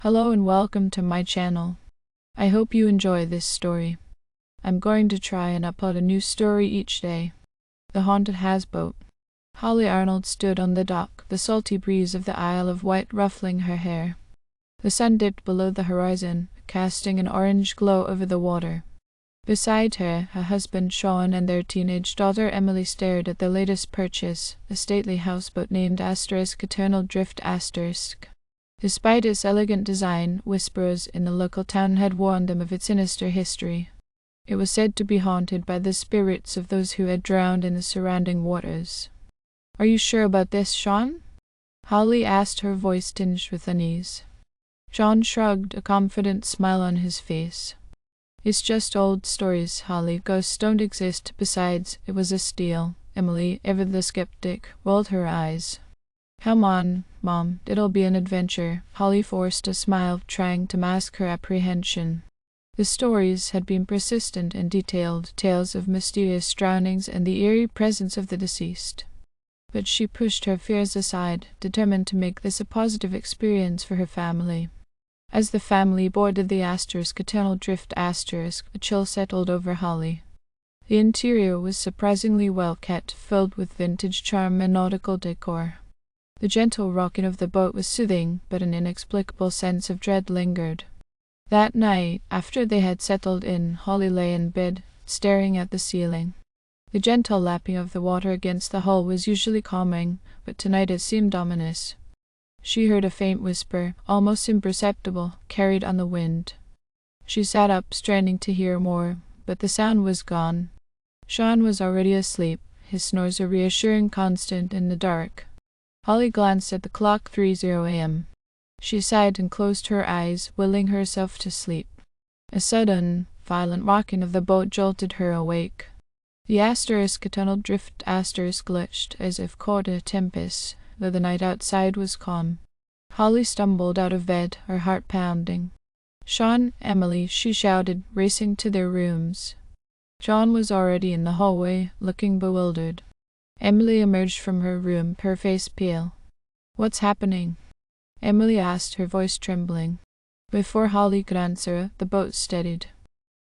Hello and welcome to my channel. I hope you enjoy this story. I'm going to try and upload a new story each day. The Haunted Houseboat. Holly Arnold stood on the dock, the salty breeze of the Isle of Wight ruffling her hair. The sun dipped below the horizon, casting an orange glow over the water. Beside her husband Sean and their teenage daughter Emily stared at their latest purchase, a stately houseboat named Eternal Drift *. Despite its elegant design, whisperers in the local town had warned them of its sinister history. It was said to be haunted by the spirits of those who had drowned in the surrounding waters. "Are you sure about this, Sean?" Holly asked, her voice tinged with unease. Sean shrugged, a confident smile on his face. "It's just old stories, Holly. Ghosts don't exist. Besides, it was a steal." Emily, ever the skeptic, rolled her eyes. "Come on, Mom, it'll be an adventure." Holly forced a smile, trying to mask her apprehension. The stories had been persistent and detailed, tales of mysterious drownings and the eerie presence of the deceased. But she pushed her fears aside, determined to make this a positive experience for her family. As the family boarded the Eternal Drift *, a chill settled over Holly. The interior was surprisingly well kept, filled with vintage charm and nautical decor. The gentle rocking of the boat was soothing, but an inexplicable sense of dread lingered. That night, after they had settled in, Holly lay in bed, staring at the ceiling. The gentle lapping of the water against the hull was usually calming, but tonight it seemed ominous. She heard a faint whisper, almost imperceptible, carried on the wind. She sat up, straining to hear more, but the sound was gone. Sean was already asleep, his snores a reassuring constant in the dark. Holly glanced at the clock. 3:00 a.m. She sighed and closed her eyes, willing herself to sleep. A sudden, violent rocking of the boat jolted her awake. The Eternal Drift glitched, as if caught in a tempest, though the night outside was calm. Holly stumbled out of bed, her heart pounding. "Sean, Emily," she shouted, racing to their rooms. Sean was already in the hallway, looking bewildered. Emily emerged from her room, her face pale. "What's happening?" Emily asked, her voice trembling. Before Holly could answer, the boat steadied.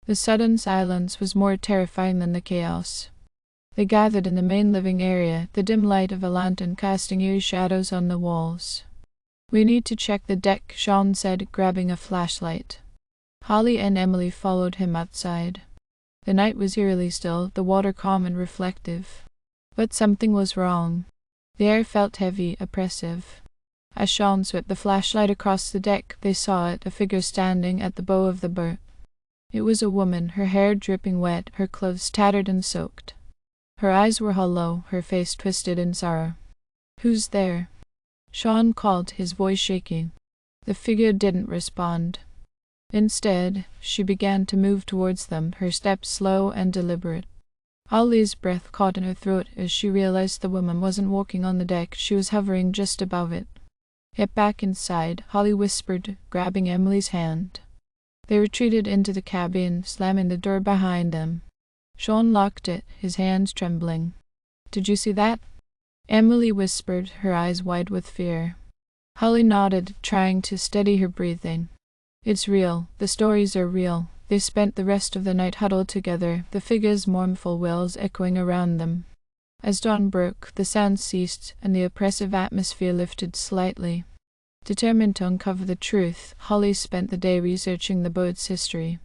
The sudden silence was more terrifying than the chaos. They gathered in the main living area, the dim light of a lantern casting eerie shadows on the walls. "We need to check the deck," Sean said, grabbing a flashlight. Holly and Emily followed him outside. The night was eerily still, the water calm and reflective. But something was wrong. The air felt heavy, oppressive. As Sean swept the flashlight across the deck, they saw it, a figure standing at the bow of the boat. It was a woman, her hair dripping wet, her clothes tattered and soaked. Her eyes were hollow, her face twisted in sorrow. "Who's there?" Sean called, his voice shaking. The figure didn't respond. Instead, she began to move towards them, her steps slow and deliberate. Holly's breath caught in her throat as she realized the woman wasn't walking on the deck, she was hovering just above it. "Get back inside," Holly whispered, grabbing Emily's hand. They retreated into the cabin, slamming the door behind them. Sean locked it, his hands trembling. "Did you see that?" Emily whispered, her eyes wide with fear. Holly nodded, trying to steady her breathing. "It's real. The stories are real." They spent the rest of the night huddled together, the figure's mournful wails echoing around them. As dawn broke, the sound ceased, and the oppressive atmosphere lifted slightly. Determined to uncover the truth, Holly spent the day researching the boat's history.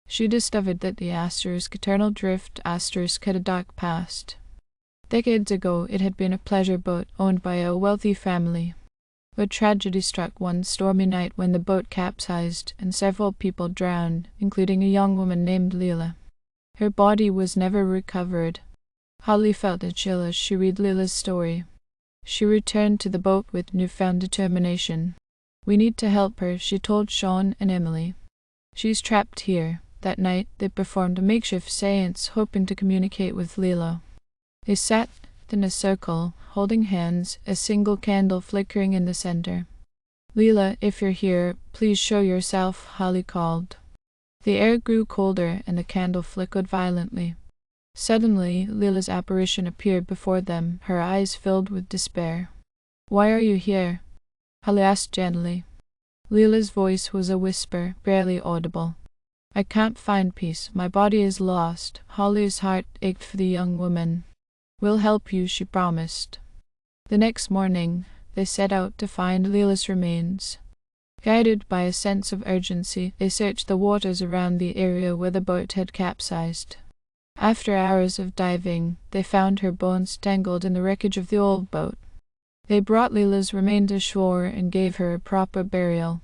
She discovered that the Eternal Drift had a dark past. Decades ago, it had been a pleasure boat owned by a wealthy family. But tragedy struck one stormy night when the boat capsized and several people drowned, including a young woman named Leela. Her body was never recovered. Holly felt a chill as she read Leela's story. She returned to the boat with newfound determination. "We need to help her," she told Sean and Emily. "She's trapped here." That night, they performed a makeshift seance, hoping to communicate with Leela. They sat in a circle, holding hands, a single candle flickering in the center. "Leela, if you're here, please show yourself," Holly called. The air grew colder and the candle flickered violently. Suddenly, Leela's apparition appeared before them, her eyes filled with despair. "Why are you here?" Holly asked gently. Leela's voice was a whisper, barely audible. "I can't find peace. My body is lost." Holly's heart ached for the young woman. "We'll help you," she promised. The next morning, they set out to find Leela's remains. Guided by a sense of urgency, they searched the waters around the area where the boat had capsized. After hours of diving, they found her bones tangled in the wreckage of the old boat. They brought Leela's remains ashore and gave her a proper burial.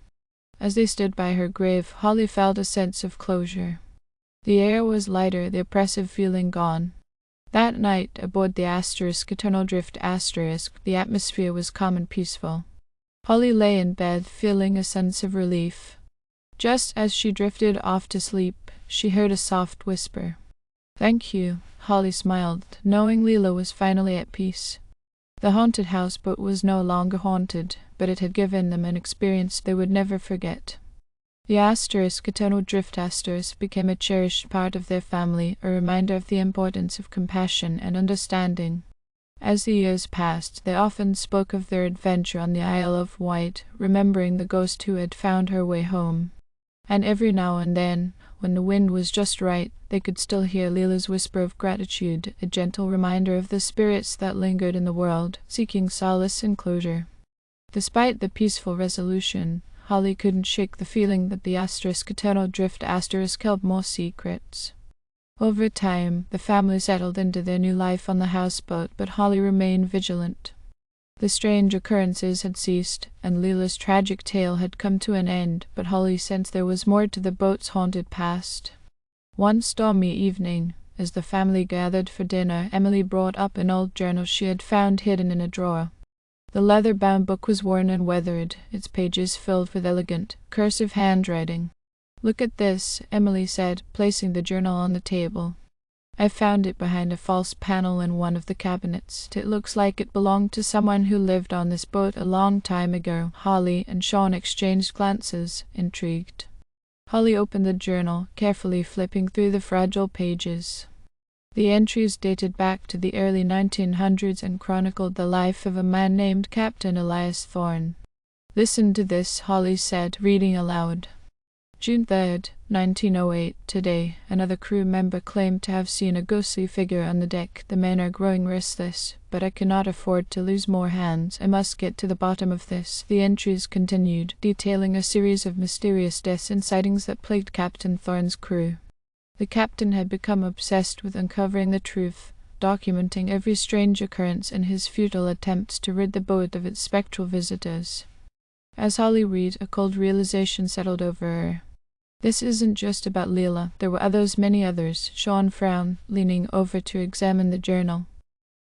As they stood by her grave, Holly felt a sense of closure. The air was lighter, the oppressive feeling gone. That night, aboard the Eternal Drift the atmosphere was calm and peaceful. Holly lay in bed, feeling a sense of relief. Just as she drifted off to sleep, she heard a soft whisper. "Thank you," Holly smiled, knowing Leela was finally at peace. The haunted houseboat was no longer haunted, but it had given them an experience they would never forget. The Eternal Drift became a cherished part of their family, a reminder of the importance of compassion and understanding. As the years passed, they often spoke of their adventure on the Isle of Wight, remembering the ghost who had found her way home. And every now and then, when the wind was just right, they could still hear Leela's whisper of gratitude, a gentle reminder of the spirits that lingered in the world, seeking solace and closure. Despite the peaceful resolution, Holly couldn't shake the feeling that the Eternal Drift held more secrets. Over time, the family settled into their new life on the houseboat, but Holly remained vigilant. The strange occurrences had ceased, and Leela's tragic tale had come to an end, but Holly sensed there was more to the boat's haunted past. One stormy evening, as the family gathered for dinner, Emily brought up an old journal she had found hidden in a drawer. The leather-bound book was worn and weathered, its pages filled with elegant, cursive handwriting. "Look at this," Emily said, placing the journal on the table. "I found it behind a false panel in one of the cabinets. It looks like it belonged to someone who lived on this boat a long time ago." Holly and Sean exchanged glances, intrigued. Holly opened the journal, carefully flipping through the fragile pages. The entries dated back to the early 1900s and chronicled the life of a man named Captain Elias Thorne. "Listen to this," Holly said, reading aloud. "June 3rd, 1908, today, another crew member claimed to have seen a ghostly figure on the deck. The men are growing restless, but I cannot afford to lose more hands. I must get to the bottom of this." The entries continued, detailing a series of mysterious deaths and sightings that plagued Captain Thorne's crew. The captain had become obsessed with uncovering the truth, documenting every strange occurrence in his futile attempts to rid the boat of its spectral visitors. As Holly read, a cold realization settled over her. This isn't just about Leela. There were others, many others. Sean frowned, leaning over to examine the journal.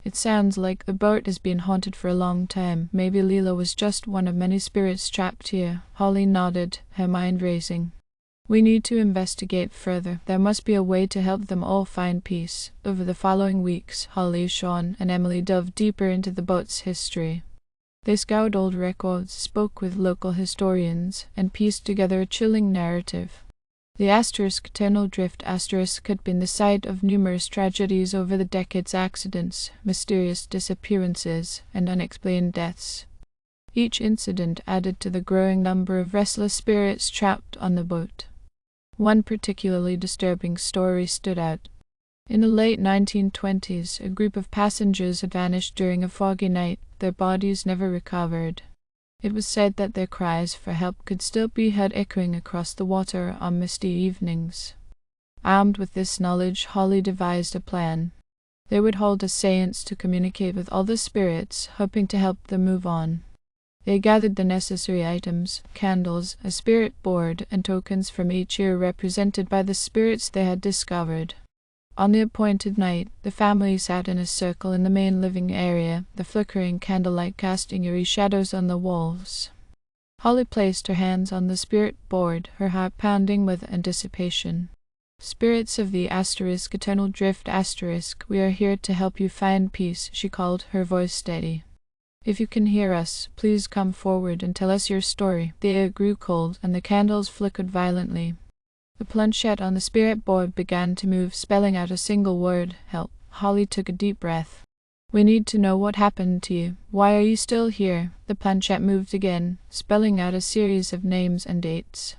"It sounds like the boat has been haunted for a long time. Maybe Leela was just one of many spirits trapped here." Holly nodded, her mind racing. "We need to investigate further. There must be a way to help them all find peace." Over the following weeks, Holly, Sean, and Emily delved deeper into the boat's history. They scoured old records, spoke with local historians, and pieced together a chilling narrative. The Eternal Drift had been the site of numerous tragedies over the decades: accidents, mysterious disappearances, and unexplained deaths. Each incident added to the growing number of restless spirits trapped on the boat. One particularly disturbing story stood out. In the late 1920s, a group of passengers had vanished during a foggy night, their bodies never recovered. It was said that their cries for help could still be heard echoing across the water on misty evenings. Armed with this knowledge, Holly devised a plan. They would hold a séance to communicate with all the spirits, hoping to help them move on. They gathered the necessary items: candles, a spirit board, and tokens from each year represented by the spirits they had discovered. On the appointed night, the family sat in a circle in the main living area, the flickering candlelight casting eerie shadows on the walls. Holly placed her hands on the spirit board, her heart pounding with anticipation. "Spirits of the Eternal Drift we are here to help you find peace," she called, her voice steady. "If you can hear us, please come forward and tell us your story." The air grew cold, and the candles flickered violently. The planchette on the spirit board began to move, spelling out a single word: help. Holly took a deep breath. We need to know what happened to you. Why are you still here? The planchette moved again, spelling out a series of names and dates.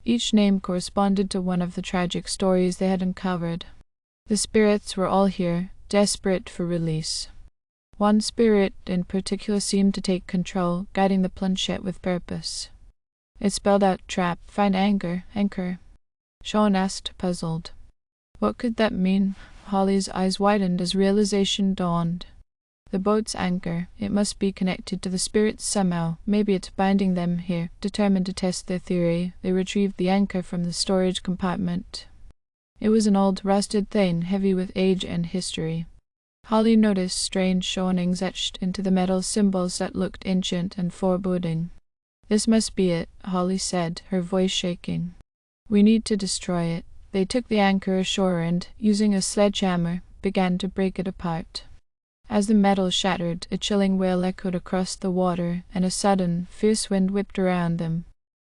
Each name corresponded to one of the tragic stories they had uncovered. The spirits were all here, desperate for release. One spirit in particular seemed to take control, guiding the planchette with purpose. It spelled out trap, find anchor. Sean asked, puzzled. What could that mean? Holly's eyes widened as realization dawned. The boat's anchor. It must be connected to the spirits somehow. Maybe it's binding them here. Determined to test their theory, they retrieved the anchor from the storage compartment. It was an old, rusted thing, heavy with age and history. Holly noticed strange shortenings etched into the metal symbols that looked ancient and foreboding. This must be it, Holly said, her voice shaking. We need to destroy it. They took the anchor ashore and, using a sledgehammer, began to break it apart. As the metal shattered, a chilling wail echoed across the water, and a sudden, fierce wind whipped around them.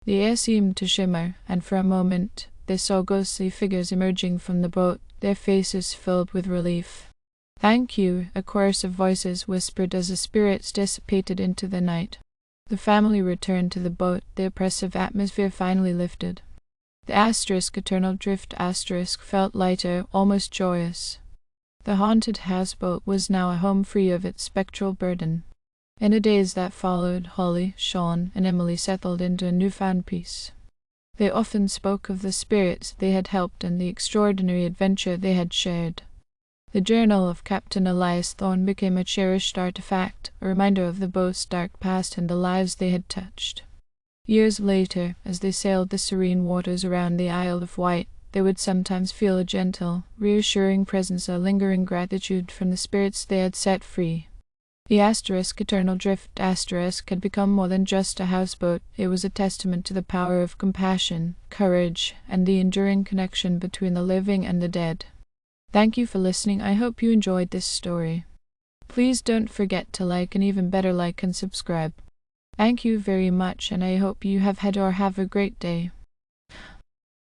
The air seemed to shimmer, and for a moment they saw ghostly figures emerging from the boat, their faces filled with relief. Thank you, a chorus of voices whispered as the spirits dissipated into the night. The family returned to the boat, the oppressive atmosphere finally lifted. The eternal drift felt lighter, almost joyous. The haunted houseboat was now a home free of its spectral burden. In the days that followed, Holly, Sean, and Emily settled into a newfound peace. They often spoke of the spirits they had helped and the extraordinary adventure they had shared. The journal of Captain Elias Thorne became a cherished artifact, a reminder of the boat's dark past and the lives they had touched. Years later, as they sailed the serene waters around the Isle of Wight, they would sometimes feel a gentle, reassuring presence, a lingering gratitude from the spirits they had set free. The eternal drift had become more than just a houseboat. It was a testament to the power of compassion, courage, and the enduring connection between the living and the dead. Thank you for listening. I hope you enjoyed this story. Please don't forget to like, and even better, like and subscribe. Thank you very much, and I hope you have a great day.